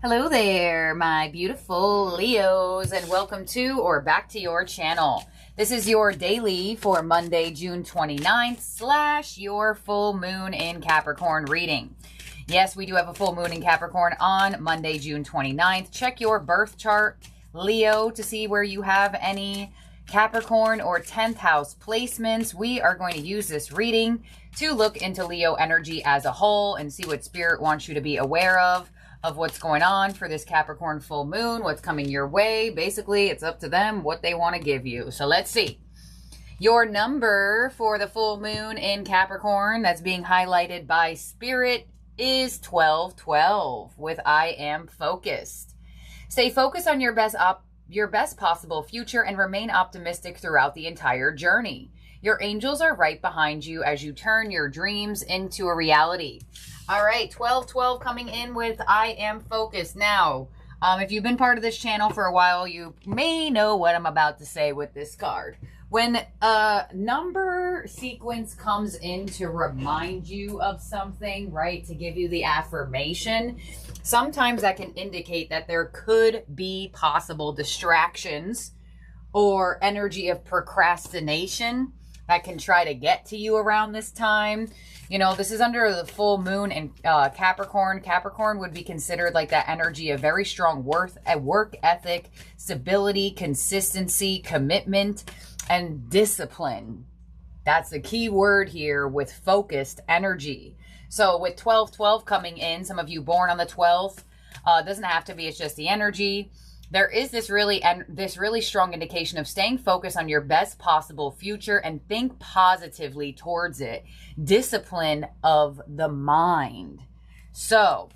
Hello there, my beautiful Leos, and welcome to or back to your channel. This is your daily for Monday, June 29th / your full moon in Capricorn reading. Yes, we do have a full moon in Capricorn on Monday, June 29th. Check your birth chart, Leo, to see where you have any Capricorn or 10th house placements. We are going to use this reading to look into Leo energy as a whole and see what Spirit wants you to be aware of what's going on for this Capricorn full moon, what's coming your way. Basically, it's up to them what they want to give you. So let's see. Your number for the full moon in Capricorn that's being highlighted by Spirit is 1212 with I am focused. Stay focused on your best possible future and remain optimistic throughout the entire journey. Your angels are right behind you as you turn your dreams into a reality. All right, 1212 coming in with I am focused. Now, if you've been part of this channel for a while, you may know what I'm about to say with this card. When a number sequence comes in to remind you of something, right, to give you the affirmation, sometimes that can indicate that there could be possible distractions or energy of procrastination that can try to get to you around this time. You know, this is under the full moon in Capricorn. Capricorn would be considered like that energy of very strong work ethic, stability, consistency, commitment, and discipline. That's the key word here with focused energy. So with 1212 coming in, some of you born on the 12th, doesn't have to be, it's just the energy. There is this really strong indication of staying focused on your best possible future and think positively towards it. Discipline of the mind. So,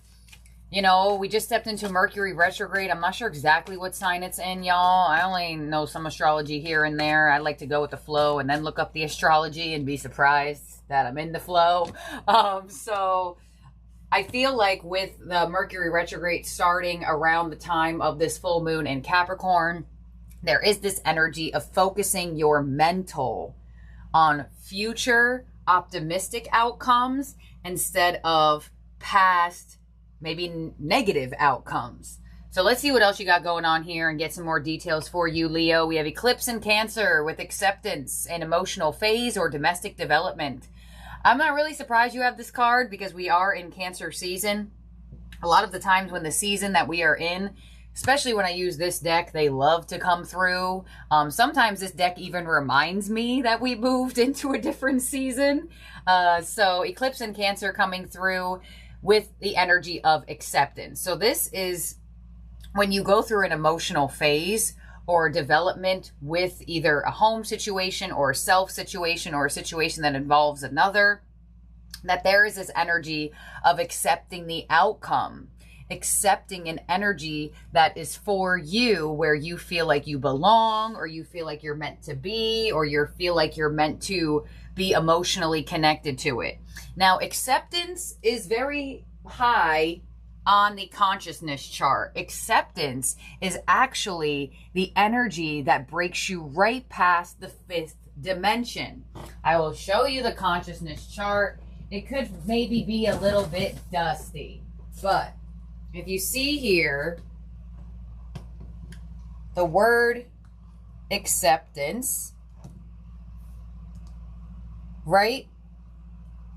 you know, we just stepped into Mercury retrograde. I'm not sure exactly what sign it's in, y'all. I only know some astrology here and there. I like to go with the flow and then look up the astrology and be surprised that I'm in the flow. So I feel like with the Mercury retrograde starting around the time of this full moon in Capricorn, there is this energy of focusing your mental on future optimistic outcomes instead of past, maybe negative outcomes. So let's see what else you got going on here and get some more details for you, Leo. We have eclipse in Cancer with acceptance and emotional phase or domestic development. I'm not really surprised you have this card because we are in Cancer season. A lot of the times when the season that we are in, especially when I use this deck, they love to come through. Sometimes this deck even reminds me that we moved into a different season. So eclipse in Cancer coming through with the energy of acceptance. So this is when you go through an emotional phase or development with either a home situation or a self situation or a situation that involves another, that there is this energy of accepting the outcome, accepting an energy that is for you, where you feel like you belong, or you feel like you're meant to be, or you feel like you're meant to be emotionally connected to it. Now, acceptance is very high on the consciousness chart. Acceptance is actually the energy that breaks you right past the 5th dimension. I will show you the consciousness chart. It could maybe be a little bit dusty, but if you see here, the word acceptance, right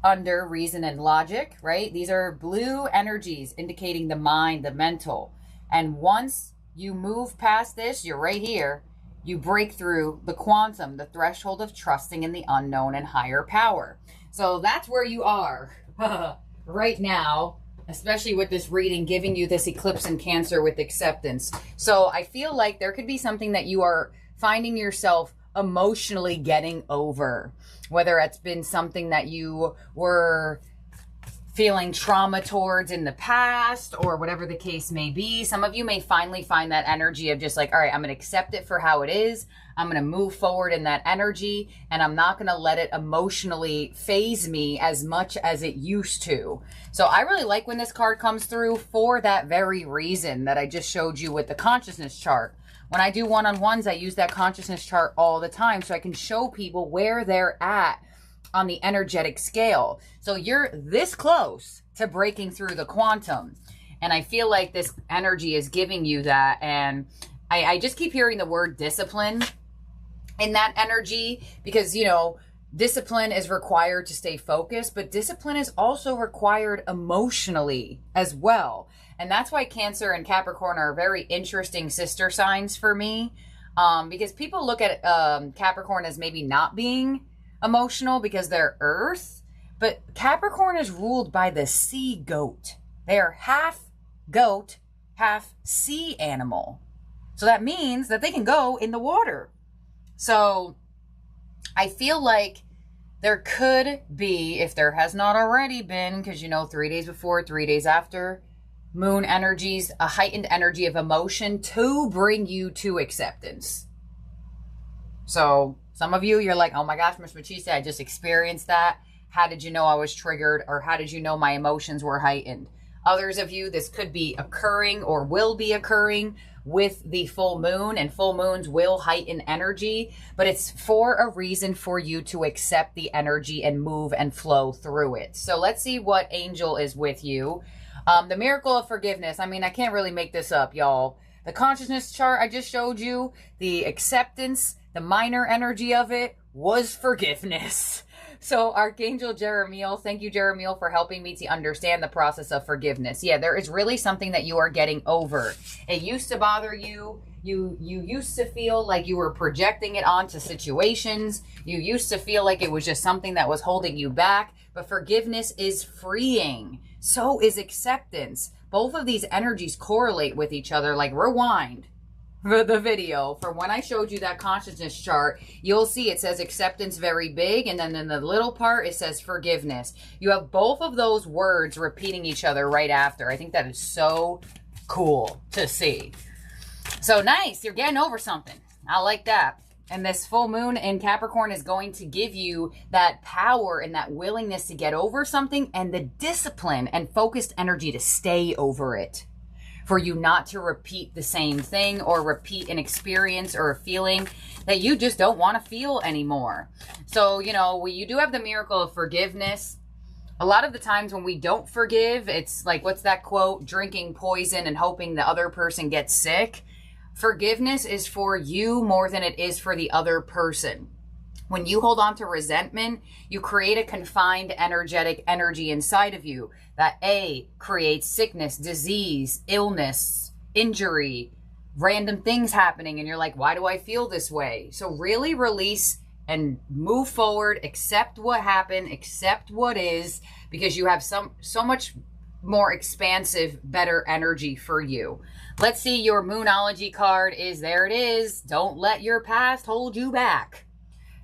under reason and logic, right? These are blue energies indicating the mind, the mental. And once you move past this, you're right here, you break through the quantum, the threshold of trusting in the unknown and higher power. So that's where you are right now, especially with this reading, giving you this eclipse in Cancer with acceptance. So I feel like there could be something that you are finding yourself emotionally getting over, whether it's been something that you were feeling trauma towards in the past or whatever the case may be. Some of you may finally find that energy of just like, all right, I'm going to accept it for how it is. I'm going to move forward in that energy, and I'm not going to let it emotionally phase me as much as it used to. So I really like when this card comes through for that very reason that I just showed you with the consciousness chart. When I do one-on-ones, I use that consciousness chart all the time so I can show people where they're at on the energetic scale. So you're this close to breaking through the quantum. And I feel like this energy is giving you that. And I just keep hearing the word discipline in that energy because, you know, discipline is required to stay focused, but discipline is also required emotionally as well. And that's why Cancer and Capricorn are very interesting sister signs for me. Because people look at Capricorn as maybe not being emotional because they're Earth, but Capricorn is ruled by the sea goat. They are half goat, half sea animal. So that means that they can go in the water. So I feel like there could be, if there has not already been, because you know 3 days before, 3 days after, moon energies, a heightened energy of emotion to bring you to acceptance. So some of you, you're like, oh my gosh, Miss Machista, I just experienced that. How did you know I was triggered? Or how did you know my emotions were heightened? Others of you, this could be occurring or will be occurring with the full moon, and full moons will heighten energy, but it's for a reason for you to accept the energy and move and flow through it. So let's see what angel is with you. The miracle of forgiveness. I mean, I can't really make this up, y'all. The consciousness chart I just showed you, the acceptance, the minor energy of it was forgiveness. So Archangel Jeremiel, thank you, Jeremiel, for helping me to understand the process of forgiveness. Yeah, there is really something that you are getting over. It used to bother you. You used to feel like you were projecting it onto situations. You used to feel like it was just something that was holding you back. But forgiveness is freeing. So is acceptance. Both of these energies correlate with each other. Like rewind for the video from when I showed you that consciousness chart, you'll see it says acceptance very big, and then in the little part it says forgiveness. You have both of those words repeating each other right after. I think that is so cool to see. So nice, you're getting over something. I like that. And this full moon in Capricorn is going to give you that power and that willingness to get over something and the discipline and focused energy to stay over it. For you not to repeat the same thing or repeat an experience or a feeling that you just don't want to feel anymore. So, you know, you do have the miracle of forgiveness. A lot of the times when we don't forgive, it's like, what's that quote? Drinking poison and hoping the other person gets sick. Forgiveness is for you more than it is for the other person. When you hold on to resentment, you create a confined energetic energy inside of you that creates sickness, disease, illness, injury, random things happening. And you're like, why do I feel this way? So really release and move forward, accept what happened, accept what is, because you have so much more expansive, better energy for you. Let's see, your Moonology card is, there it is. Don't let your past hold you back.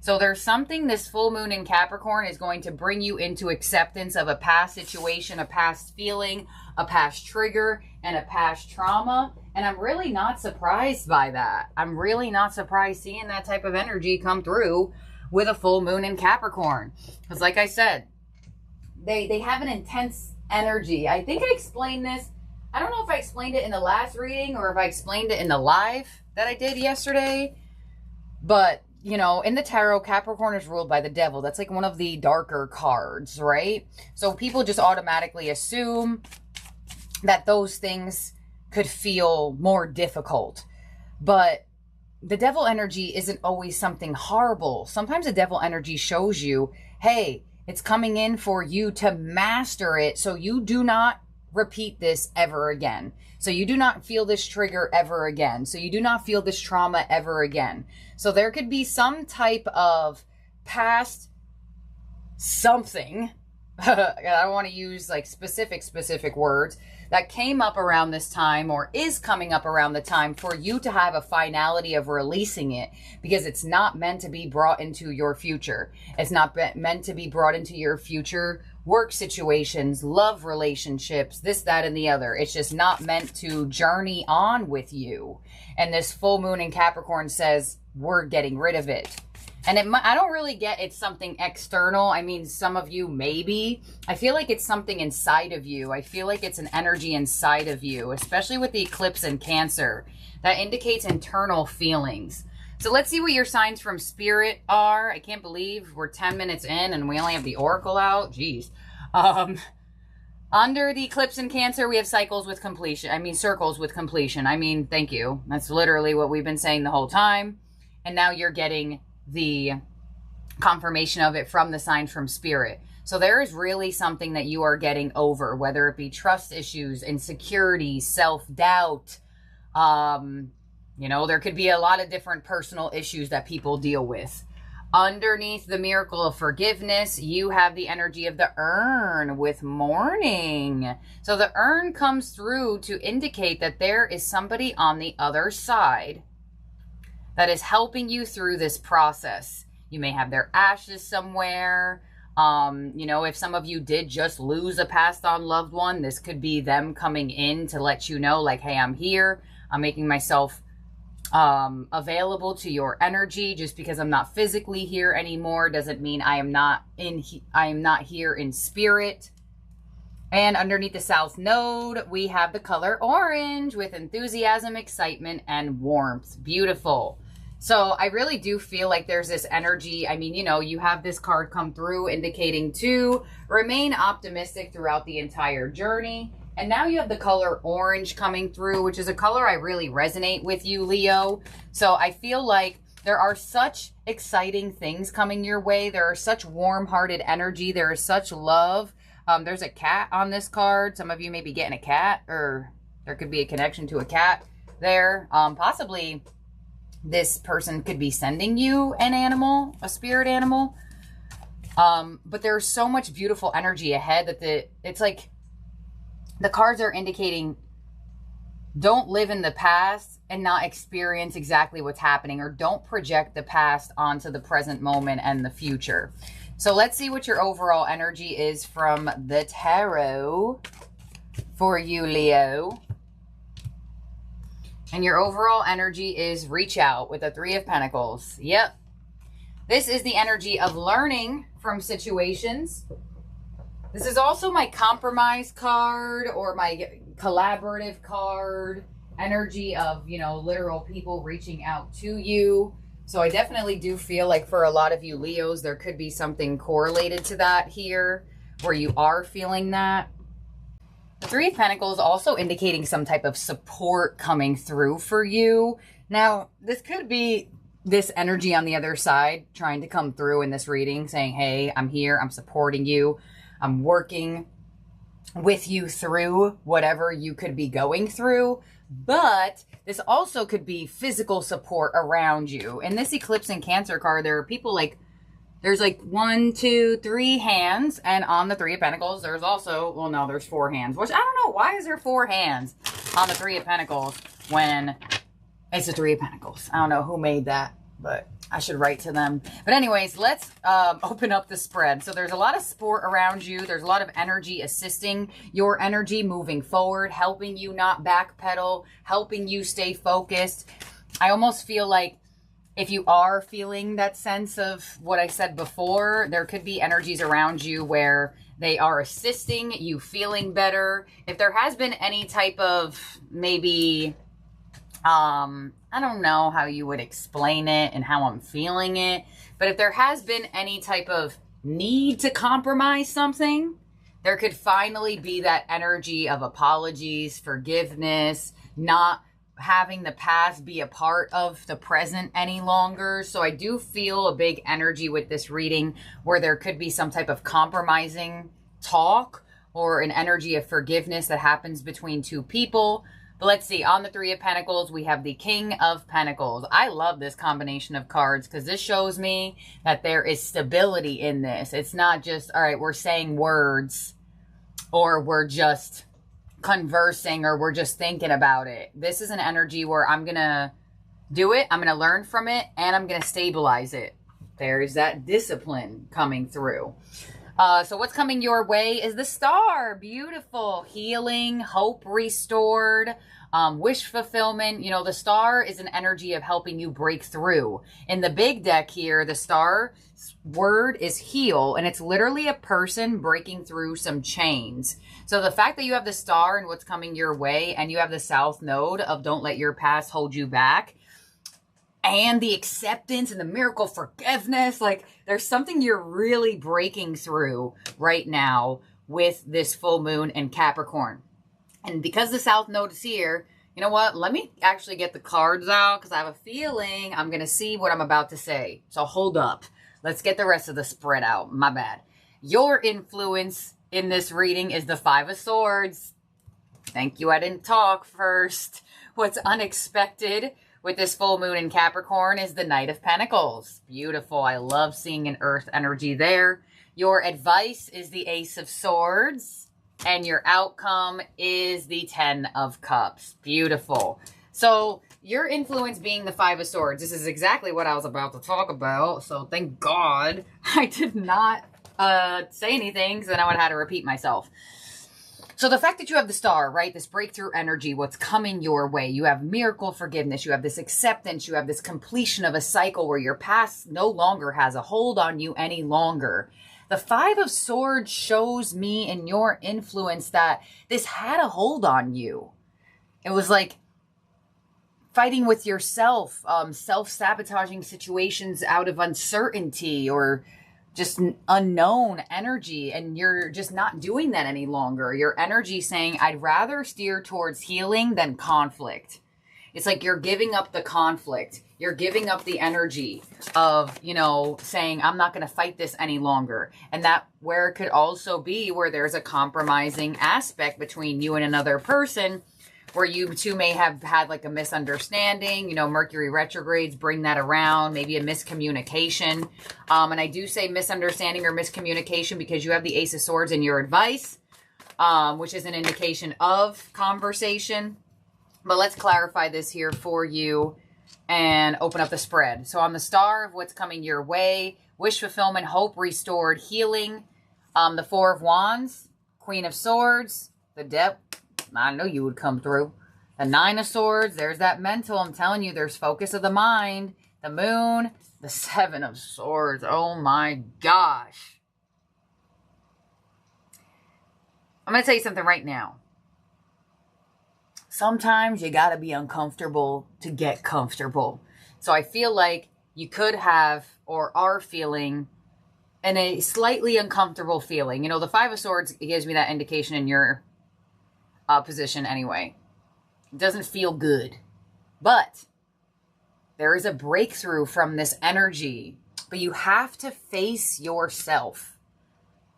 So there's something this full moon in Capricorn is going to bring you into acceptance of a past situation, a past feeling, a past trigger, and a past trauma. And I'm really not surprised by that. I'm really not surprised seeing that type of energy come through with a full moon in Capricorn. Because like I said, they have an intense energy. I think I explained this. I don't know if I explained it in the last reading or if I explained it in the live that I did yesterday. But you know, in the tarot, Capricorn is ruled by the devil. That's like one of the darker cards, right? So people just automatically assume that those things could feel more difficult. But the devil energy isn't always something horrible. Sometimes the devil energy shows you, hey, it's coming in for you to master it so you do not repeat this ever again. So you do not feel this trigger ever again. So you do not feel this trauma ever again. So there could be some type of past something, I don't want to use like specific words, that came up around this time or is coming up around the time for you to have a finality of releasing it, because it's not meant to be brought into your future. It's not meant to be brought into your future work situations, love relationships, this, that, and the other. It's just not meant to journey on with you. And this full moon in Capricorn says, we're getting rid of it. And I don't really get it's something external. I mean, some of you maybe. I feel like it's something inside of you. I feel like it's an energy inside of you, especially with the eclipse in Cancer. That indicates internal feelings. So let's see what your signs from Spirit are. I can't believe we're 10 minutes in and we only have the Oracle out. Jeez. Under the eclipse in Cancer, we have cycles with completion. Circles with completion. Thank you. That's literally what we've been saying the whole time. And now you're getting the confirmation of it from the sign from Spirit. So there is really something that you are getting over, whether it be trust issues, insecurity, self-doubt. There could be a lot of different personal issues that people deal with. Underneath the miracle of forgiveness, you have the energy of the urn with mourning. So the urn comes through to indicate that there is somebody on the other side that is helping you through this process. You may have their ashes somewhere. If some of you did just lose a passed on loved one, this could be them coming in to let you know, like, hey, I'm here. I'm making myself available to your energy. Just because I'm not physically here anymore doesn't mean I am not here in spirit. And underneath the south node, we have the color orange with enthusiasm, excitement, and warmth. Beautiful. So I really do feel like there's this energy. You have this card come through indicating to remain optimistic throughout the entire journey. And now you have the color orange coming through, which is a color I really resonate with you, Leo. So I feel like there are such exciting things coming your way. There are such warm-hearted energy. There is such love. There's a cat on this card. Some of you may be getting a cat, or there could be a connection to a cat there. Possibly this person could be sending you an animal, a spirit animal. But there's so much beautiful energy ahead that it's like the cards are indicating don't live in the past and not experience exactly what's happening, or don't project the past onto the present moment and the future. So let's see what your overall energy is from the tarot for you, Leo. And your overall energy is reach out with the Three of Pentacles. Yep. This is the energy of learning from situations. This is also my compromise card, or my collaborative card. Energy of, literal people reaching out to you. So I definitely do feel like for a lot of you Leos, there could be something correlated to that here, where you are feeling that. The Three of Pentacles also indicating some type of support coming through for you. Now, this could be this energy on the other side trying to come through in this reading, saying, hey, I'm here, I'm supporting you. I'm working with you through whatever you could be going through. But this also could be physical support around you. In this Eclipse in Cancer card, there are people there's 1, 2, 3 hands. And on the Three of Pentacles, there's also, well, no, there's 4 hands. Which I don't know, why is there 4 hands on the Three of Pentacles when it's the Three of Pentacles? I don't know who made that, but I should write to them. But anyways, let's open up the spread. So there's a lot of support around you. There's a lot of energy assisting your energy moving forward, helping you not backpedal, helping you stay focused. I almost feel like if you are feeling that sense of what I said before, there could be energies around you where they are assisting you feeling better. If there has been any type of maybe I don't know how you would explain it and how I'm feeling it, but if there has been any type of need to compromise something, there could finally be that energy of apologies, forgiveness, not having the past be a part of the present any longer. So I do feel a big energy with this reading where there could be some type of compromising talk or an energy of forgiveness that happens between two people. But let's see, on the Three of Pentacles, we have the King of Pentacles. I love this combination of cards because this shows me that there is stability in this. It's not just, all right, we're saying words or we're just conversing or we're just thinking about it. This is an energy where I'm going to do it, I'm going to learn from it, and I'm going to stabilize it. There's that discipline coming through. So what's coming your way is the Star. Beautiful. Healing, hope restored, wish fulfillment. You know, the Star is an energy of helping you break through. In the big deck here, the Star word is heal, and it's literally a person breaking through some chains. So the fact that you have the Star and what's coming your way, and you have the South Node of don't let your past hold you back, and the acceptance and the miracle forgiveness, like there's something you're really breaking through right now with this full moon in Capricorn. And because the South Node is here, you know what? Let me actually get the cards out because I have a feeling I'm going to see what I'm about to say. So hold up. Let's get the rest of the spread out. My bad. Your influence in this reading is the Five of Swords. Thank you, I didn't talk first. What's unexpected with this full moon in Capricorn is the Knight of Pentacles. Beautiful. I love seeing an earth energy there. Your advice is the Ace of Swords. And your outcome is the Ten of Cups. Beautiful. So your influence being the Five of Swords. This is exactly what I was about to talk about. So thank God I did not say anything because then I would have had to repeat myself. So the fact that you have the Star, right? This breakthrough energy, what's coming your way. You have miracle forgiveness. You have this acceptance. You have this completion of a cycle where your past no longer has a hold on you any longer. The Five of Swords shows me in your influence that this had a hold on you. It was like fighting with yourself, self-sabotaging situations out of uncertainty or just unknown energy, and you're just not doing that any longer. Your energy saying, I'd rather steer towards healing than conflict. It's like you're giving up the conflict. You're giving up the energy of, you know, saying, I'm not going to fight this any longer. And that where it could also be where there's a compromising aspect between you and another person, where you two may have had like a misunderstanding. You know, Mercury retrogrades bring that around, maybe a miscommunication. And I do say misunderstanding or miscommunication because you have the Ace of Swords in your advice, which is an indication of conversation. But let's clarify this here for you and open up the spread. So on the Star of what's coming your way, wish fulfillment, hope restored, healing, the Four of Wands, Queen of Swords, the depth. I know you would come through. The Nine of Swords, there's that mental. I'm telling you, there's focus of the mind. The Moon, the Seven of Swords. Oh my gosh. I'm going to tell you something right now. Sometimes you got to be uncomfortable to get comfortable. So I feel like you could have or are feeling in a slightly uncomfortable feeling. You know, the Five of Swords gives me that indication in your position anyway. It doesn't feel good. But there is a breakthrough from this energy. But you have to face yourself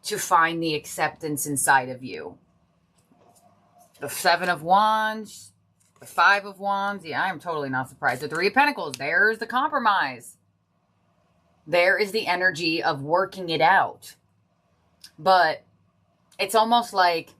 to find the acceptance inside of you. The Seven of Wands, the Five of Wands. Yeah, I'm totally not surprised. The Three of Pentacles, there's the compromise. There is the energy of working it out. But it's almost like,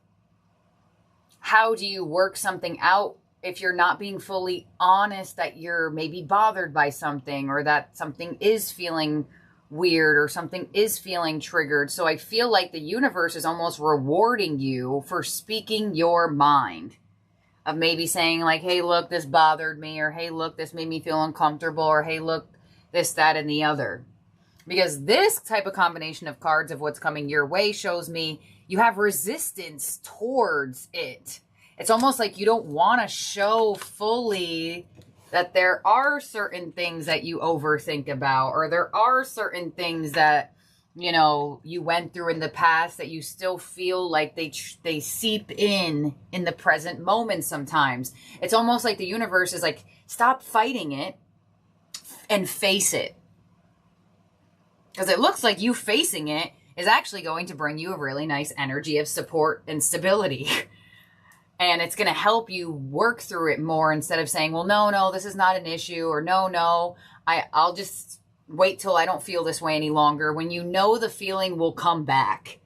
how do you work something out if you're not being fully honest that you're maybe bothered by something, or that something is feeling weird or something is feeling triggered? So I feel like the universe is almost rewarding you for speaking your mind, of maybe saying like, hey, look, this bothered me, or hey, look, this made me feel uncomfortable, or hey, look, this, that, and the other. Because this type of combination of cards of what's coming your way shows me you have resistance towards it. It's almost like you don't want to show fully that there are certain things that you overthink about, or there are certain things that, you know, you went through in the past that you still feel like they seep in the present moment sometimes. It's almost like the universe is like, stop fighting it and face it. Because it looks like you facing it is actually going to bring you a really nice energy of support and stability. And it's going to help you work through it more, instead of saying, well, no, this is not an issue, or no, I'll just wait till I don't feel this way any longer, when you know the feeling will come back.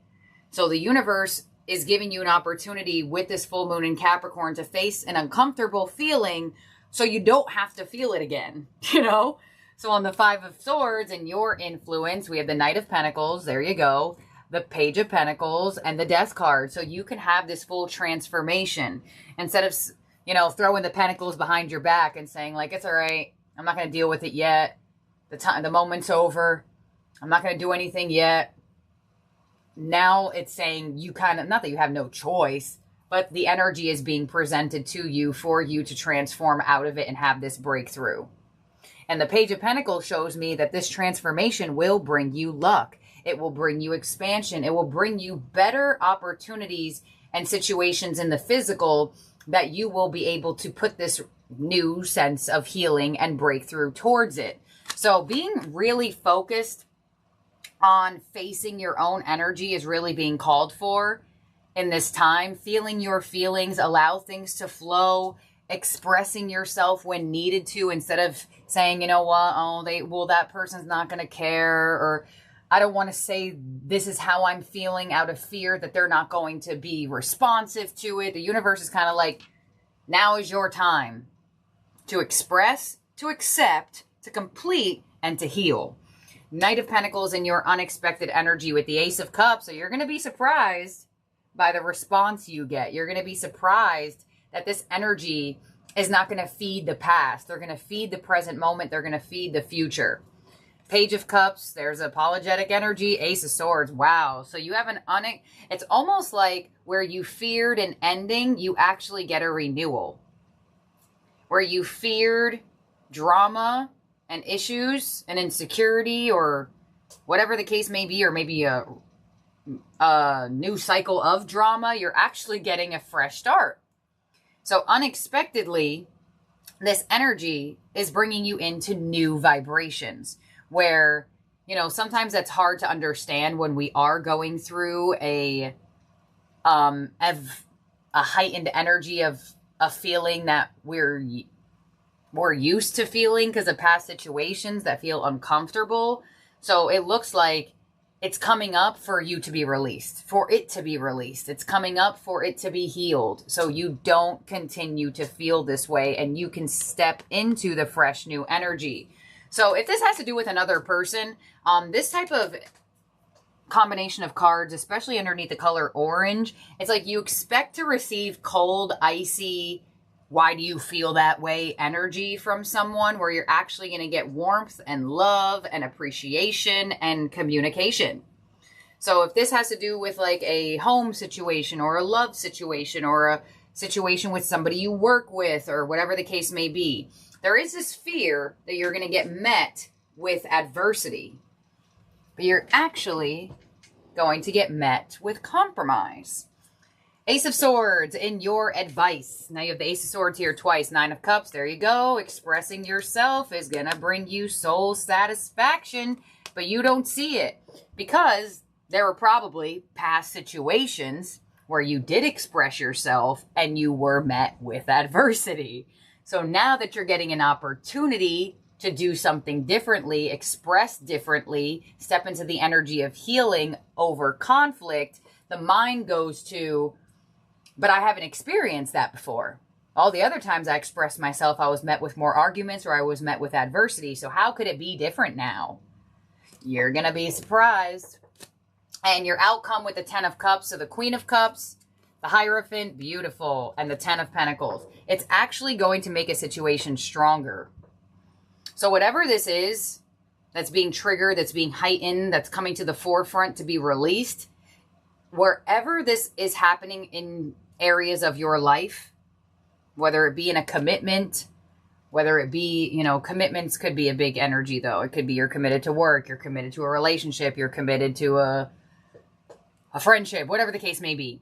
So the universe is giving you an opportunity with this full moon in Capricorn to face an uncomfortable feeling so you don't have to feel it again, you know? So on the Five of Swords and your influence, we have the Knight of Pentacles. There you go. The Page of Pentacles and the Death card. So you can have this full transformation instead of, you know, throwing the Pentacles behind your back and saying like, it's all right, I'm not going to deal with it yet. The moment's over. I'm not going to do anything yet. Now it's saying you kind of, not that you have no choice, but the energy is being presented to you for you to transform out of it and have this breakthrough. And the Page of Pentacles shows me that this transformation will bring you luck. It will bring you expansion. It will bring you better opportunities and situations in the physical that you will be able to put this new sense of healing and breakthrough towards it. So being really focused on facing your own energy is really being called for in this time. Feeling your feelings, allow things to flow, expressing yourself when needed to, instead of saying, you know what, that person's not going to care, or I don't want to say this is how I'm feeling out of fear that they're not going to be responsive to it. The universe is kind of like, now is your time to express, to accept, to complete, and to heal. Knight of Pentacles in your unexpected energy with the Ace of Cups. So you're going to be surprised by the response you get. You're going to be surprised that this energy is not going to feed the past. They're going to feed the present moment. They're going to feed the future. Page of Cups, there's apologetic energy. Ace of Swords, wow. So you have it's almost like where you feared an ending, you actually get a renewal. Where you feared drama and issues and insecurity, or whatever the case may be, or maybe a new cycle of drama, you're actually getting a fresh start. So unexpectedly, this energy is bringing you into new vibrations where, you know, sometimes that's hard to understand when we are going through a heightened energy of a feeling that we're used to feeling because of past situations that feel uncomfortable. So it looks like it's coming up for you to be released, for it to be released. It's coming up for it to be healed. So you don't continue to feel this way and you can step into the fresh new energy. So if this has to do with another person, this type of combination of cards, especially underneath the color orange, it's like you expect to receive cold, icy, why do you feel that way energy from someone, where you're actually going to get warmth and love and appreciation and communication. So if this has to do with like a home situation or a love situation or a situation with somebody you work with or whatever the case may be, there is this fear that you're going to get met with adversity, but you're actually going to get met with compromise. Ace of Swords in your advice. Now you have the Ace of Swords here twice. Nine of Cups. There you go. Expressing yourself is going to bring you soul satisfaction, but you don't see it because there were probably past situations where you did express yourself and you were met with adversity. So now that you're getting an opportunity to do something differently, express differently, step into the energy of healing over conflict, the mind goes to, but I haven't experienced that before. All the other times I expressed myself, I was met with more arguments or I was met with adversity. So how could it be different now? You're going to be surprised. And your outcome with the 10 of Cups, so the Queen of Cups, the Hierophant, beautiful, and the 10 of Pentacles. It's actually going to make a situation stronger. So whatever this is that's being triggered, that's being heightened, that's coming to the forefront to be released, wherever this is happening in areas of your life, whether it be in a commitment, whether it be, you know, commitments could be a big energy though. It could be you're committed to work, you're committed to a relationship, you're committed to a friendship, whatever the case may be.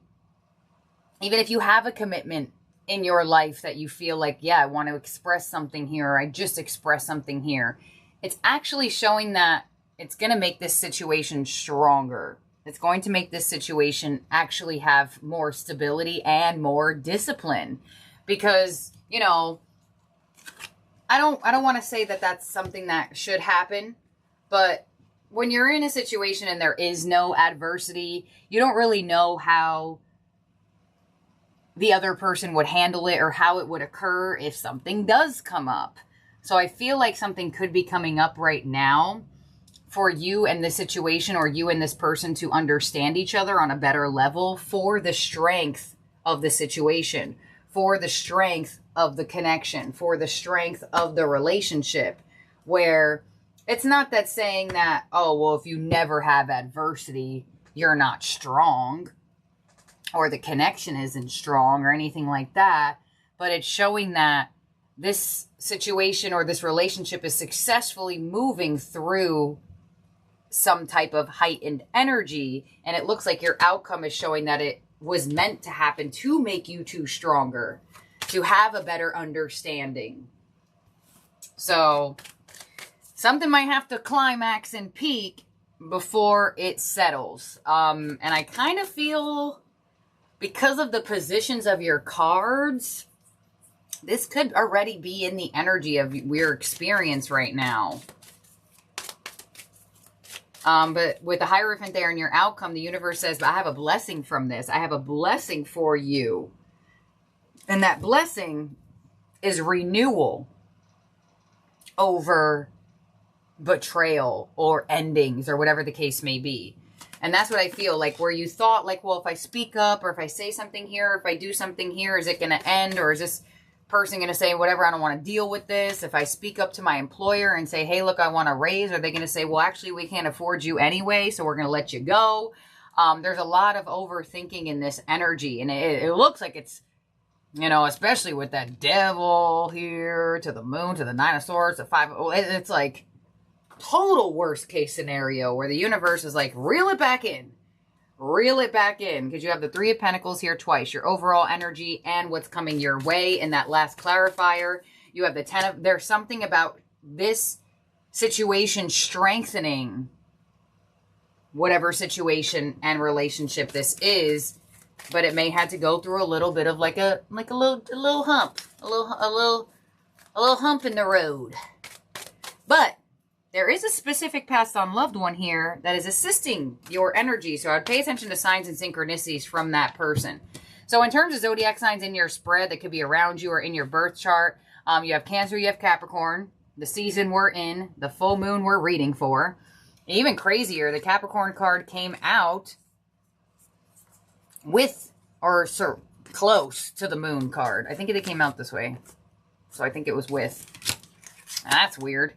Even if you have a commitment in your life that you feel like, yeah, I want to express something here, or I just expressed something here, it's actually showing that it's going to make this situation stronger. It's going to make this situation actually have more stability and more discipline. Because, you know, I don't want to say that that's something that should happen, but when you're in a situation and there is no adversity, you don't really know how the other person would handle it or how it would occur if something does come up. So I feel like something could be coming up right now for you and this situation, or you and this person, to understand each other on a better level for the strength of the situation, for the strength of the connection, for the strength of the relationship, where it's not that saying that, oh, well, if you never have adversity, you're not strong, or the connection isn't strong or anything like that. But it's showing that this situation or this relationship is successfully moving through some type of heightened energy. And it looks like your outcome is showing that it was meant to happen to make you two stronger, to have a better understanding. So something might have to climax and peak before it settles. And I kind of feel, because of the positions of your cards, this could already be in the energy of your experience right now. But with the Hierophant there in your outcome, the universe says, I have a blessing from this. I have a blessing for you. And that blessing is renewal over betrayal or endings or whatever the case may be. And that's what I feel like, where you thought like, well, if I speak up or if I say something here, or if I do something here, is it going to end? Or is this person going to say, whatever, I don't want to deal with this? If I speak up to my employer and say, hey, look, I want a raise, are they going to say, well, actually, we can't afford you anyway, so we're going to let you go? There's a lot of overthinking in this energy. And it looks like it's, you know, especially with that devil here, to the moon, to the Nine of Swords, the Five, it's like total worst case scenario where the universe is like, reel it back in. Reel it back in, because you have the Three of Pentacles here twice, your overall energy and what's coming your way in that last clarifier. You have the Ten of, there's something about this situation strengthening whatever situation and relationship this is, but it may have to go through a little bit of like a little hump, a little hump in the road. But there is a specific passed on loved one here that is assisting your energy. So I'd pay attention to signs and synchronicities from that person. So in terms of zodiac signs in your spread that could be around you or in your birth chart, you have Cancer, you have Capricorn, the season we're in, the full moon we're reading for. Even crazier, the Capricorn card came out with, or so close to the moon card. I think it came out this way. So I think it was with. That's weird.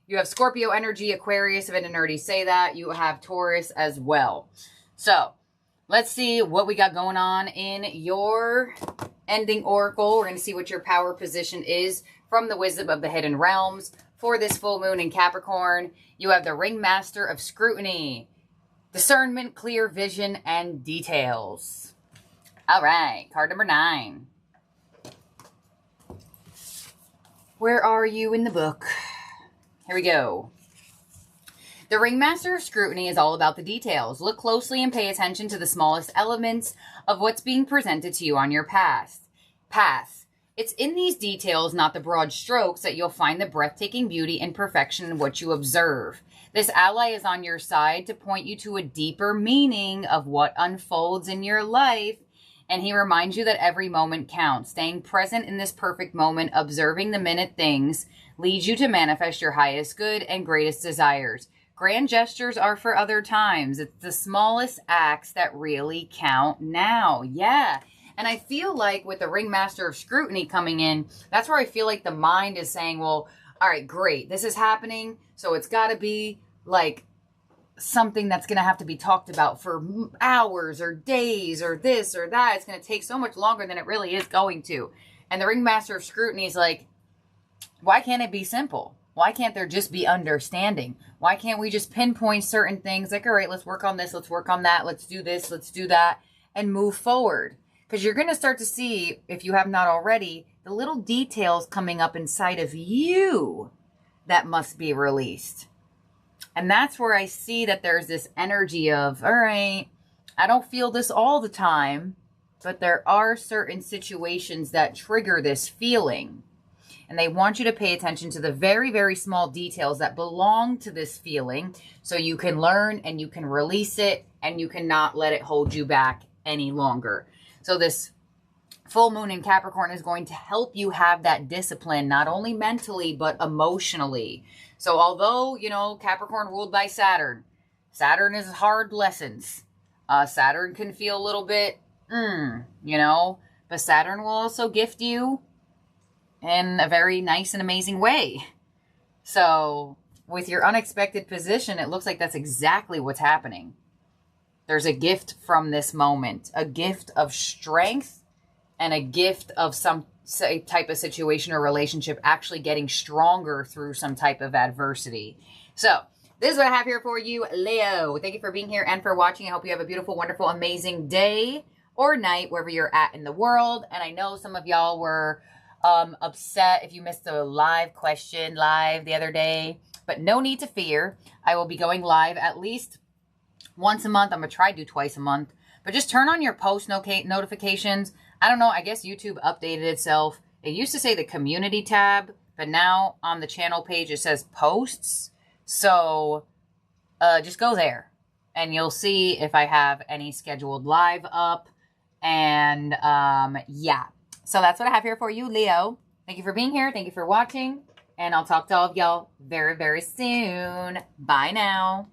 You have Scorpio energy, Aquarius, if I didn't already say that. You have Taurus as well. So, let's see what we got going on in your ending oracle. We're going to see what your power position is from the wisdom of the hidden realms for this full moon in Capricorn. You have the Ringmaster of Scrutiny, discernment, clear vision, and details. All right, card number 9. Where are you in the book? Here we go. The Ringmaster of Scrutiny is all about the details. Look closely and pay attention to the smallest elements of what's being presented to you on your path. It's in these details, not the broad strokes, that you'll find the breathtaking beauty and perfection in what you observe. This ally is on your side to point you to a deeper meaning of what unfolds in your life, and he reminds you that every moment counts. Staying present in this perfect moment, observing the minute things, leads you to manifest your highest good and greatest desires. Grand gestures are for other times. It's the smallest acts that really count now. Yeah. And I feel like with the Ringmaster of Scrutiny coming in, that's where I feel like the mind is saying, well, all right, great. This is happening. So it's got to be like something that's going to have to be talked about for hours or days or this or that. It's going to take so much longer than it really is going to. And the Ringmaster of Scrutiny is like, why can't it be simple? Why can't there just be understanding? Why can't we just pinpoint certain things like, all right, let's work on this, let's work on that, let's do this, let's do that, and move forward? Because you're going to start to see, if you have not already, the little details coming up inside of you that must be released. And that's where I see that there's this energy of, all right, I don't feel this all the time, but there are certain situations that trigger this feeling. And they want you to pay attention to the very, very small details that belong to this feeling so you can learn and you can release it and you cannot let it hold you back any longer. So this full moon in Capricorn is going to help you have that discipline, not only mentally, but emotionally. So although, you know, Capricorn ruled by Saturn, Saturn is hard lessons. Saturn can feel a little bit, you know, but Saturn will also gift you in a very nice and amazing way. So with your unexpected position, it looks like that's exactly what's happening. There's a gift from this moment, a gift of strength and a gift of some type of situation or relationship actually getting stronger through some type of adversity. So This is what I have here for you, Leo. Thank you for being here and for watching. I hope you have a beautiful, wonderful, amazing day or night, wherever you're at in the world. And I know some of y'all were upset if you missed the live question live the other day, but no need to fear. I will be going live at least once a month. I'm going to try to do twice a month, but just turn on your post notifications. I don't know. I guess YouTube updated itself. It used to say the community tab, but now on the channel page, it says posts. So just go there and you'll see if I have any scheduled live up. And yeah, so that's what I have here for you, Leo. Thank you for being here. Thank you for watching. And I'll talk to all of y'all very, very soon. Bye now.